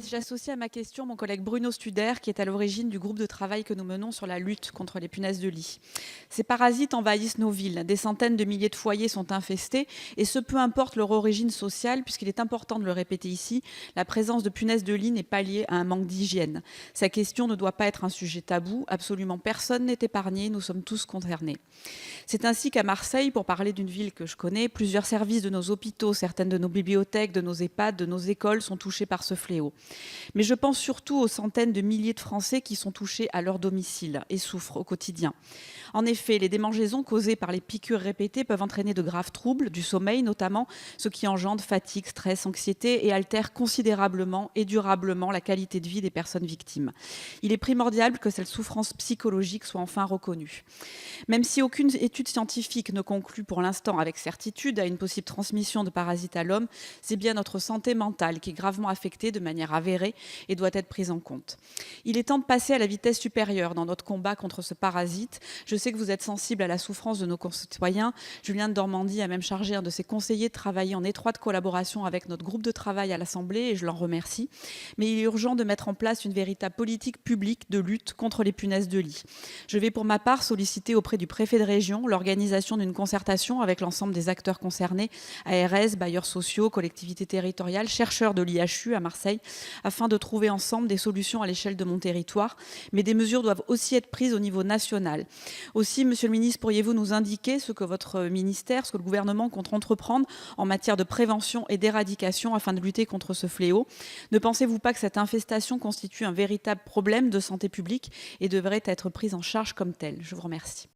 j'associe à ma question mon collègue Bruno Studer, qui est à l'origine du groupe de travail que nous menons sur la lutte contre les punaises de lit. Ces parasites envahissent nos villes. Des centaines de milliers de foyers sont infestés, et ce, peu importe leur origine sociale, puisqu'il est important de le répéter ici, la présence de punaises de lit n'est pas liée à un manque d'hygiène. Sa question ne doit pas être un sujet tabou. Absolument personne n'est épargné. Nous sommes tous concernés. C'est ainsi qu'à Marseille, pour parler d'une ville que je connais, plusieurs services de nos hôpitaux, certaines de nos bibliothèques, de nos EHPAD, de nos écoles sont touchés par ce fléau. Mais je pense surtout aux centaines de milliers de Français qui sont touchés à leur domicile et souffrent au quotidien. En effet, les démangeaisons causées par les piqûres répétées peuvent entraîner de graves troubles du sommeil notamment, ce qui engendre fatigue, stress, anxiété et altère considérablement et durablement la qualité de vie des personnes victimes. Il est primordial que cette souffrance psychologique soit enfin reconnue. Même si aucune étude scientifique ne conclut pour l'instant avec certitude à une possible transmission de parasites à l'homme, c'est bien notre santé mentale qui est gravement affectée de manière avérée et doit être prise en compte. Il est temps de passer à la vitesse supérieure dans notre combat contre ce parasite. Je sais que vous êtes sensible à la souffrance de nos concitoyens. Julien de Normandie a même chargé un de ses conseillers de travailler en étroite collaboration avec notre groupe de travail à l'Assemblée et je l'en remercie. Mais il est urgent de mettre en place une véritable politique publique de lutte contre les punaises de lit. Je vais pour ma part solliciter auprès du préfet de région l'organisation d'une concertation avec l'ensemble des acteurs concernés, ARS, bailleurs sociaux, collectivités territoriales, chercheurs de l'IHU à Marseille, afin de trouver ensemble des solutions à l'échelle de mon territoire. Mais des mesures doivent aussi être prises au niveau national. Aussi, Monsieur le ministre, pourriez-vous nous indiquer ce que votre ministère, ce que le gouvernement compte entreprendre en matière de prévention et d'éradication afin de lutter contre ce fléau? Ne pensez-vous pas que cette infestation constitue un véritable problème de santé publique et devrait être prise en charge comme telle? Je vous remercie.